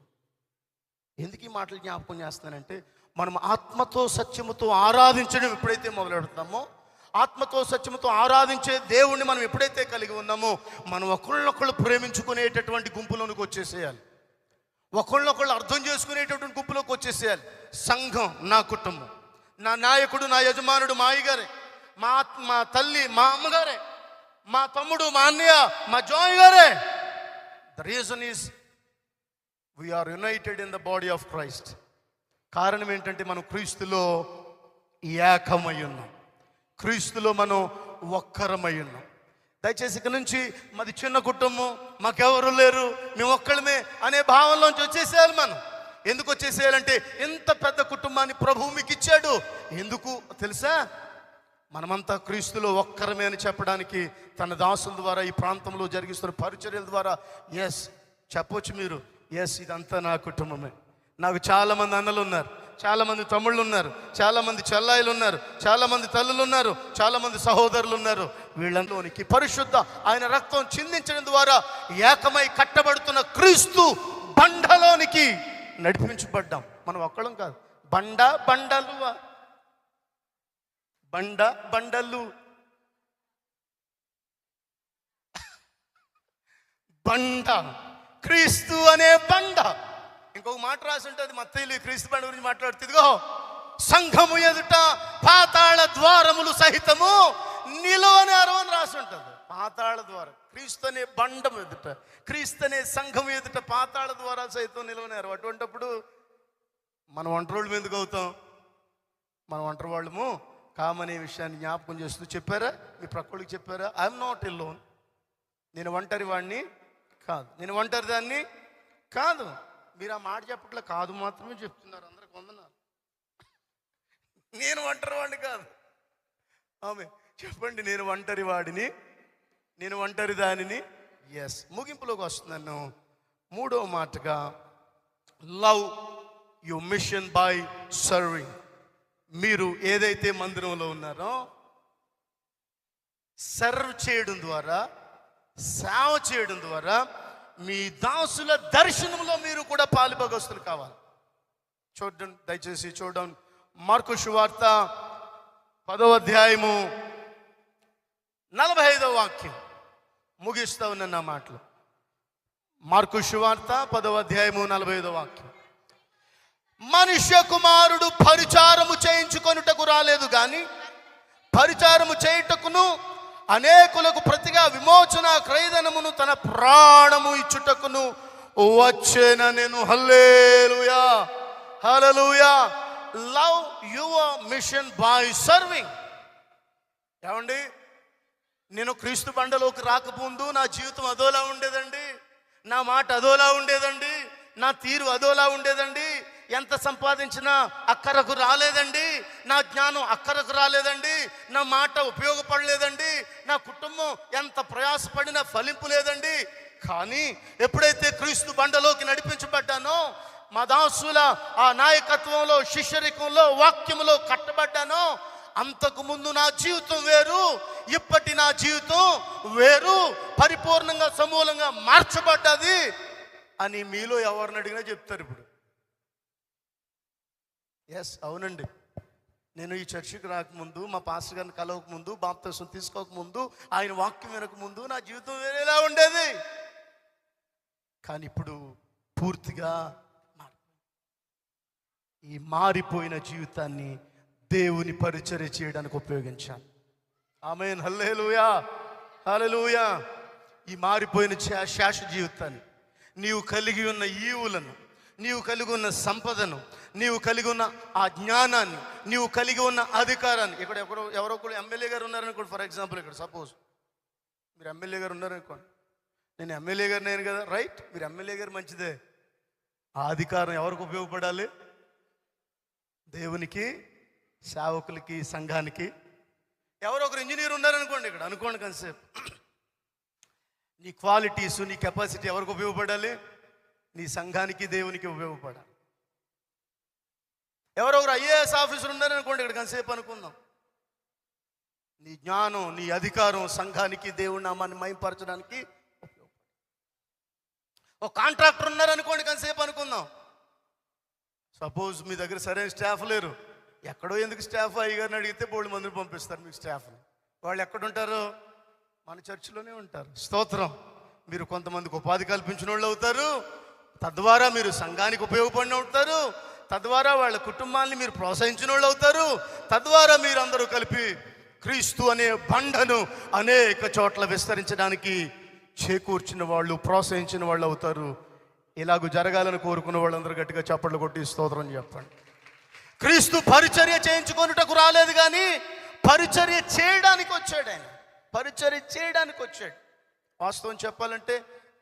ఎందుకు ఈ మాటలు జ్ఞాపకం చేస్తున్నానంటే, మనం ఆత్మతో సత్యముతో ఆరాధించడం ఎప్పుడైతే మొదలెడుతున్నామో, ఆత్మతో సత్యముతో ఆరాధించే దేవుణ్ణి మనం ఎప్పుడైతే కలిగి ఉన్నామో, మనం ఒకళ్ళొకళ్ళు ప్రేమించుకునేటటువంటి గుంపులోనికి వచ్చేసేయాలి. ఒకళ్ళొకళ్ళు అర్థం చేసుకునేటటువంటి గుంపులోకి వచ్చేసేయాలి. సంఘం నా కుటుంబం, నా నాయకుడు నా యజమానుడు మా అయ్యగారే, మా తల్లి మా అమ్మగారే, మా తమ్ముడు మా అన్నయ్య మా జాయ్ గారే. The reason is we are united in the body of Christ. కారణం ఏంటంటే మనం క్రీస్తులో ఏకమై ఉన్నాం, క్రీస్తులో మనం ఒక్కరమై ఉన్నాం. దయచేసి ఇక నుంచి మాది చిన్న కుటుంబం, మాకెవరు లేరు, మేము ఒక్కళ్ళమే అనే భావంలోంచి వచ్చేసేయాలి. మనం ఎందుకు వచ్చేసేయాలంటే, ఇంత పెద్ద కుటుంబాన్ని ప్రభువు మీకు ఇచ్చాడు. ఎందుకు తెలుసా? మనమంతా క్రీస్తులో ఒక్కరమే అని చెప్పడానికి తన దాసుల ద్వారా ఈ ప్రాంతంలో జరిగిస్తున్న పరిచర్యల ద్వారా చెప్పొచ్చు మీరు, ఇదంతా నా కుటుంబమే. నాకు చాలామంది అన్నలు ఉన్నారు, చాలామంది తమ్ముళ్ళు ఉన్నారు, చాలామంది చెల్లాయిలు ఉన్నారు, చాలామంది తల్లులు ఉన్నారు, చాలామంది సహోదరులు ఉన్నారు. వీళ్ళలోనికి పరిశుద్ధ ఆయన రక్తం చిందించడం ద్వారా ఏకమై కట్టబడుతున్న క్రీస్తు బండలోనికి నడిపించబడ్డాం. మనం ఒక్కళ్ళం కాదు, బండలు బండ, క్రీస్తు అనే బండ. ఇంకొక మాట రాసి ఉంటుంది మత్తయి క్రీస్తు బండ గురించి మాట్లాడుతుంది. ఇదిగో సంఘము ఎదుట పాతాళ ద్వారములు సహితము నిలువనేరు అని రాసి ఉంటుంది. పాతాళ ద్వారం, క్రీస్తు అనే బండం ఎదుట, క్రీస్తు అనే సంఘం ఎదుట పాతాళ ద్వారాలు సహితం నిలువనేరు. అటువంటిప్పుడు మనం ఒంటరోళ్ళం ఎందుకు అవుతాం? మనం ఒంటరి వాళ్ళము కామనే విషయాన్ని జ్ఞాపకం చేస్తూ చెప్పారా? మీ ప్రక్కడికి చెప్పారా? I'm not alone. నేను ఒంటరి వాడిని కాదు, నేను ఒంటరి దాన్ని కాదు. మీరు ఆ మాట చెప్పట్లే, కాదు మాత్రమే చెప్తున్నారు. అందరికి వందనాలు. నేను ఒంటరి వాడిని కాదు. ఆమె చెప్పండి, నేను ఒంటరి వాడిని, నేను ఒంటరి దానిని. ముగింపులోకి వస్తున్నాను. 3వ మాటగా love your mission by serving. మీరు ఏదైతే మందిరంలో ఉన్నారో సర్వ్ చేయడం ద్వారా, సేవ చేయడం ద్వారా మీ దాసుల దర్శనంలో మీరు కూడా పాలుభాగస్తులు కావాలి. చూడండి, దయచేసి చూడండి. మార్కు సువార్త 10వ అధ్యాయము 45వ వాక్యం. ముగిస్తా ఉన్న నా మాటలు. మార్కు సువార్త 10వ అధ్యాయము 45వ వాక్యం. మనుష్య కుమారుడు పరిచారము చేయించుకొనుటకు రాలేదు గాని పరిచారము చేయుటకును అనేకులకు ప్రతిగా విమోచన క్రయధనమును తన ప్రాణము ఇచ్చుటకును వచ్చెనెను. హల్లెలూయా, హల్లెలూయా. Love your mission by serving. ఏమండి, నేను క్రీస్తు బండలోకి రాకముందు నా జీవితం అదోలా ఉండేదండి, నా మాట అదోలా ఉండేదండి, నా తీరు అదోలా ఉండేదండి. ఎంత సంపాదించినా అక్కరకు రాలేదండి, నా జ్ఞానం అక్కరకు రాలేదండి, నా మాట ఉపయోగపడలేదండి, నా కుటుంబం ఎంత ప్రయాసపడినా ఫలింపు లేదండి. కానీ ఎప్పుడైతే క్రీస్తు బండలోకి నడిపించబడ్డానో, మా దాసుల ఆ నాయకత్వంలో, శిష్యరికంలో, వాక్యములో కట్టబడ్డానో, అంతకు ముందు నా జీవితం వేరు, ఇప్పటి నా జీవితం వేరు, పరిపూర్ణంగా సమూలంగా మార్చబడ్డది అని మీలో ఎవరిని అడిగినా చెప్తారు. ఇప్పుడు అవునండి, నేను ఈ చర్చికి రాకముందు, మా పాస్టర్ గారిని కలవకముందు, బాప్తిసం తీసుకోకముందు, ఆయన వాక్యం వినకముందు నా జీవితం వేరేలా ఉండేది. కానీ ఇప్పుడు పూర్తిగా ఈ మారిపోయిన జీవితాన్ని దేవుని పరిచర్య చేయడానికి ఉపయోగించాను. ఆమేన్, హల్లెలూయా, హల్లెలూయా. ఈ మారిపోయిన శేష జీవితాన్ని, నీవు కలిగి ఉన్న ఈవులను, నీవు కలిగి ఉన్న సంపదను, నీవు కలిగి ఉన్న ఆ జ్ఞానాన్ని, నీవు కలిగి ఉన్న అధికారాన్ని. ఇక్కడ ఎవరో ఒకరు ఎమ్మెల్యే గారు ఉన్నారనుకోండి, ఫర్ ఎగ్జాంపుల్ ఇక్కడ సపోజ్ మీరు ఎమ్మెల్యే గారు ఉన్నారనుకోండి, నేను ఎమ్మెల్యే గారు నేను కదా, రైట్, మీరు ఎమ్మెల్యే గారు మంచిదే. ఆ అధికారం ఎవరికి ఉపయోగపడాలి? దేవునికి, సేవకులకి, సంఘానికి. ఎవరో ఒకరు ఇంజనీర్ ఉన్నారనుకోండి ఇక్కడ, అనుకోండి కాసేపు, నీ క్వాలిటీసు, నీ కెపాసిటీ ఎవరికి ఉపయోగపడాలి? నీ సంఘానికి, దేవునికి ఉపయోగపడాలి. ఎవరో ఒకరు ఐఏఎస్ ఆఫీసర్ ఉన్నారనుకోండి ఇక్కడ కాసేపు అనుకుందాం, నీ జ్ఞానం, నీ అధికారం సంఘానికి, దేవుడి నామాన్ని మహిమపరచడానికి ఉపయోగపడాలి. ఒక కాంట్రాక్టర్ ఉన్నారనుకోండి కాసేపు అనుకుందాం, సపోజ్ మీ దగ్గర సరైన స్టాఫ్ లేరు, ఎక్కడో ఎందుకు స్టాఫ్ అయ్యగారిని అడిగితే బోల్డ్ మందిని పంపిస్తారు మీకు స్టాఫ్ని. వాళ్ళు ఎక్కడుంటారు? మన చర్చిలోనే ఉంటారు. స్తోత్రం. మీరు కొంతమందికి ఉపాధి కల్పించిన వాళ్ళు అవుతారు, తద్వారా మీరు సంఘానికి ఉపయోగపడిన అవుతారు, తద్వారా వాళ్ళ కుటుంబాన్ని మీరు ప్రోత్సహించిన వాళ్ళు అవుతారు, తద్వారా మీరు అందరూ కలిపి క్రీస్తు అనే బండను అనేక చోట్ల విస్తరించడానికి చేకూర్చిన వాళ్ళు, ప్రోత్సహించిన వాళ్ళు అవుతారు. ఇలాగూ జరగాలని కోరుకున్న వాళ్ళందరూ గట్టిగా చప్పట్లు కొట్టి స్తోత్రం చెప్పండి. క్రీస్తు పరిచర్య చేయించుకొనుటకు రాలేదు కానీ పరిచర్య చేయడానికి వచ్చాడు. ఆయన పరిచర్య చేయడానికి వచ్చాడు. వాస్తవం చెప్పాలంటే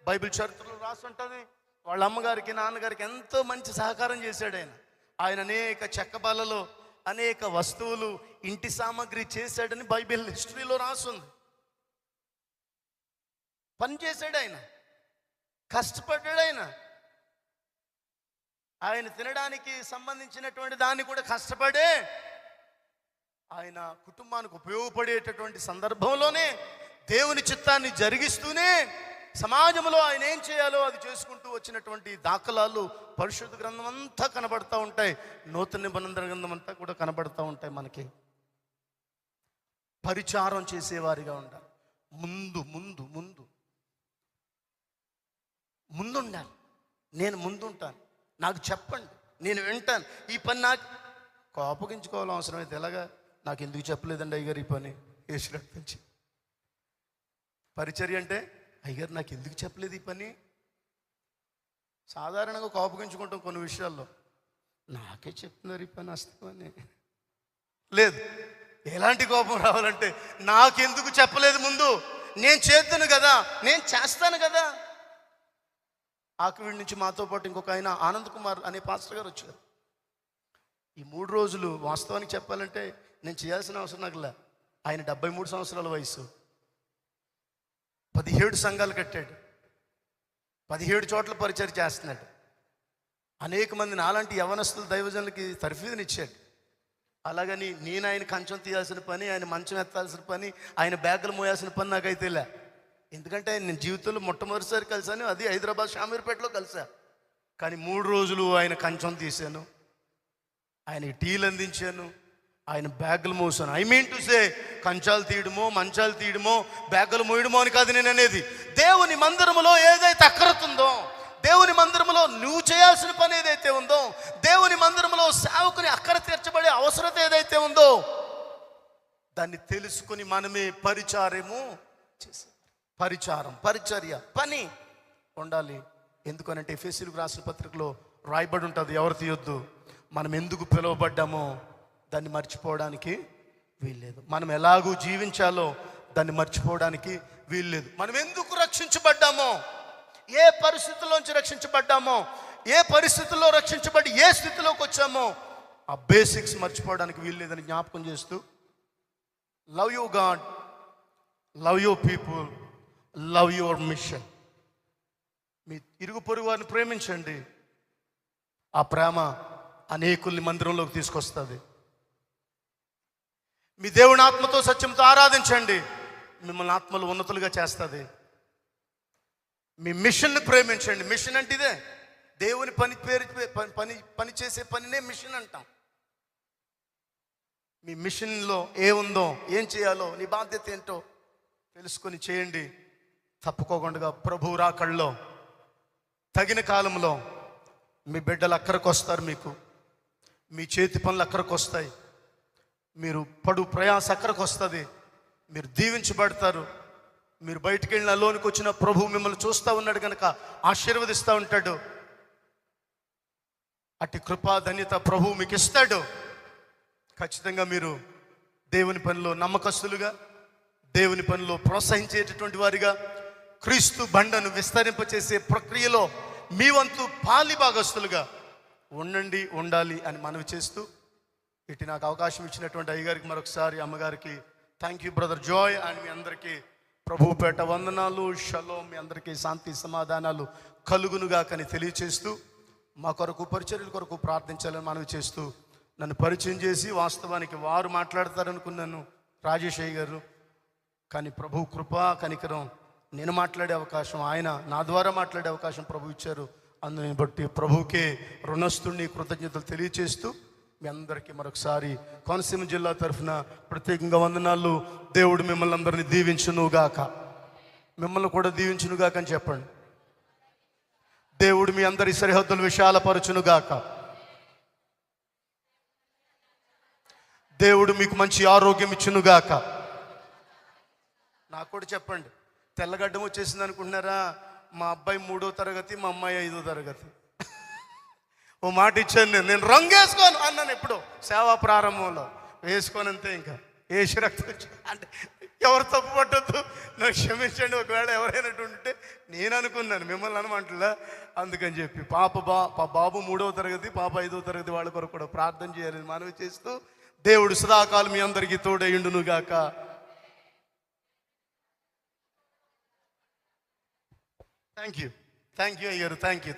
బైబిల్ చరిత్రలో రాసి ఉంటుంది, వాళ్ళ అమ్మగారికి, నాన్నగారికి ఎంతో మంచి సహకారం చేశాడు ఆయన. ఆయన అనేక చెక్క బలలో అనేక వస్తువులు, ఇంటి సామాగ్రి చేశాడని బైబిల్ హిస్టరీలో రాసుంది. పని చేశాడు ఆయన, కష్టపడ్డాడు ఆయన. ఆయన తినడానికి సంబంధించినటువంటి దాన్ని కూడా కష్టపడే ఆయన కుటుంబానికి ఉపయోగపడేటటువంటి సందర్భంలోనే దేవుని చిత్తాన్ని జరిగిస్తూనే సమాజంలో ఆయన ఏం చేయాలో అది చేసుకుంటూ వచ్చినటువంటి దాఖలాలు పరిశుద్ధ గ్రంథం అంతా కనబడతా ఉంటాయి. నూతన నిబంధన గ్రంథం అంతా కూడా కనబడతా ఉంటాయి. మనకి పరిచారం చేసేవారిగా ఉండాలి. ముందు ముందు ముందు ముందుండాలి. నేను ముందుంటాను, నాకు చెప్పండి, నేను వింటాను. ఈ పని నాకు కోపగించుకోవాలి అవసరమైతే. ఎలాగా? నాకు ఎందుకు చెప్పలేదండి అయ్యగారు ఈ పని వేసినట్టు నుంచి. పరిచర్య అంటే అయ్యగారు నాకు ఎందుకు చెప్పలేదు ఈ పని. సాధారణంగా కోపగించుకుంటాం కొన్ని విషయాల్లో, నాకే చెప్తున్నారు ఈ పని వస్తుందని. లేదు, ఎలాంటి కోపం రావాలంటే నాకెందుకు చెప్పలేదు ముందు, నేను చేద్దాను కదా, నేను చేస్తాను కదా. ఆకువీడి నుంచి మాతో పాటు ఇంకొక ఆయన ఆనంద్ కుమార్ అనే పాస్టర్ గారు వచ్చారు. ఈ 3 రోజులు వాస్తవానికి చెప్పాలంటే నేను చేయాల్సిన అవసరం నాకు లే. ఆయన 73 సంవత్సరాల వయసు, 17 సంఘాలు కట్టాడు, 17 చోట్ల పరిచయం చేస్తున్నాడు. అనేక మంది నాలాంటి యవనస్తుల దైవజనులకి తర్ఫీదునిచ్చాడు. అలాగని నేను ఆయన కంచం తీయాల్సిన పని, ఆయన మంచం ఎత్తాల్సిన పని, ఆయన బ్యాగులు మోయాల్సిన పని నాకైతే లే. ఎందుకంటే నేను జీవితంలో మొట్టమొదటిసారి కలిసాను, అది హైదరాబాద్ షామీర్పేటలో కలిసా. కానీ 3 రోజులు ఆయన కంచం తీశాను, ఆయనకి టీలు అందించాను, ఆయన బ్యాగులు మోసాను. ఐ మీన్ టు సే, కంచాలు తీయడమో, మంచాలు తీయడమో, బ్యాగులు మోయడమో అని కాదు నేను అనేది. దేవుని మందిరములో ఏదైతే అక్కరతుందో, దేవుని మందిరములో నువ్వు చేయాల్సిన పని ఏదైతే ఉందో, దేవుని మందిరములో సేవకుని అక్కర తీర్చబడే అవసరత ఏదైతే ఉందో, దాన్ని తెలుసుకుని మనమే పరిచారము చేసే పరిచారం, పరిచర్య పని ఉండాలి. ఎందుకనంటే ఎఫెసీయులకు రాసిన పత్రికలో రాయబడి ఉంటుంది, ఎవరు తీయొద్దు, మనం ఎందుకు పిలువబడ్డామో దాన్ని మర్చిపోవడానికి వీల్లేదు. మనం ఎలాగూ జీవించాలో దాన్ని మర్చిపోవడానికి వీల్లేదు. మనం ఎందుకు రక్షించబడ్డామో, ఏ పరిస్థితుల్లోంచి రక్షించబడ్డామో, ఏ పరిస్థితుల్లో రక్షించబడి ఏ స్థితిలోకి వచ్చామో ఆ బేసిక్స్ మర్చిపోవడానికి వీల్లేదని జ్ఞాపకం చేస్తూ, love you God, love your people, love your mission. మీ ఇరుగు పొరుగు వారిని ప్రేమించండి. ఆ ప్రేమ అనేకుల్ని మందిరంలోకి తీసుకొస్తుంది. మీ దేవుని ఆత్మతో సత్యంతో ఆరాధించండి, మిమ్మల్ని ఆత్మలు ఉన్నతులుగా చేస్తుంది. మీ మిషన్ని ప్రేమించండి. మిషన్ అంటే ఇదే, దేవుని పని చేసే పనినే మిషన్ అంటాం. మీ మిషన్లో ఏముందో, ఏం చేయాలో, నీ బాధ్యత ఏంటో తెలుసుకొని చేయండి. తప్పుకోకుండా ప్రభువు రాకళ్ళలో తగిన కాలంలో మీ బిడ్డలు అక్కడికి వస్తారు, మీ చేతి పనులు అక్కడికి వస్తాయి, మీరు పడు ప్రయాస అక్కడికి వస్తుంది, మీరు దీవించబడతారు. మీరు బయటికి వెళ్ళిన లోనికి వచ్చిన ప్రభువు మిమ్మల్ని చూస్తూ ఉన్నాడు కనుక ఆశీర్వదిస్తూ ఉంటాడు. అట్టి కృపా ధన్యత ప్రభువు మీకు ఇస్తాడు. ఖచ్చితంగా మీరు దేవుని పనిలో నమ్మకస్తులుగా, దేవుని పనిలో ప్రోత్సహించేటటువంటి వారిగా, క్రీస్తు బండను విస్తరింపచేసే ప్రక్రియలో మీ వంతు పాలిభాగస్తులుగా ఉండాలి అని మనవి చేస్తూ, ఇటు నాకు అవకాశం ఇచ్చినటువంటి అయ్యగారికి మరొకసారి, అమ్మగారికి thank you brother Joy, and మీ అందరికీ ప్రభువుపేట వందనాలు. షలోం. మీ అందరికీ శాంతి సమాధానాలు కలుగునుగా కానీ తెలియచేస్తూ, మా కొరకు పరిచర్యల కొరకు ప్రార్థించాలని మనవి చేస్తూ, నన్ను పరిచయం చేసి వాస్తవానికి వారు మాట్లాడతారనుకున్నాను రాజేష్ అయ్య గారు, కానీ ప్రభు కృపా కనికరం నేను మాట్లాడే అవకాశం, ఆయన నా ద్వారా మాట్లాడే అవకాశం ప్రభు ఇచ్చారు. అందుని బట్టి ప్రభువుకే రుణస్తుడిని, కృతజ్ఞతలు తెలియచేస్తూ మీ అందరికీ మరొకసారి కోనసీమ జిల్లా తరఫున ప్రత్యేకంగా వందనాలు. దేవుడు మిమ్మల్ని అందరినీ దీవించునుగాక, మిమ్మల్ని కూడా దీవించునుగాక అని చెప్పండి. దేవుడు మీ అందరి సరిహద్దులు విశాలపరచునుగాక. దేవుడు మీకు మంచి ఆరోగ్యం ఇచ్చునుగాక. నాకు కూడా చెప్పండి, తెల్లగడ్డం వచ్చేసింది అనుకుంటున్నారా? మా అబ్బాయి 3వ తరగతి, మా అమ్మాయి 5వ తరగతి. ఓ మాట ఇచ్చాను, నేను రంగు వేసుకోను అన్నాను ఎప్పుడు సేవా ప్రారంభంలో. వేసుకోను అంతే. ఇంకా ఏసి రక్తం అంటే ఎవరు తప్పు పట్టద్దు, నాకు క్షమించండి ఒకవేళ ఎవరైనా ఉంటే. నేను అనుకున్నాను, మిమ్మల్ని అనమంటలా. అందుకని చెప్పి బాబు 3వ తరగతి, పాప 5వ తరగతి వాళ్ళ కొరకు కూడా ప్రార్థన చేయాలని మనవి చేస్తూ, దేవుడు సదాకాలం మీ అందరికీ తోడైండునుగాక. థ్యాంక్ యూ అయ్యారు. Thank you.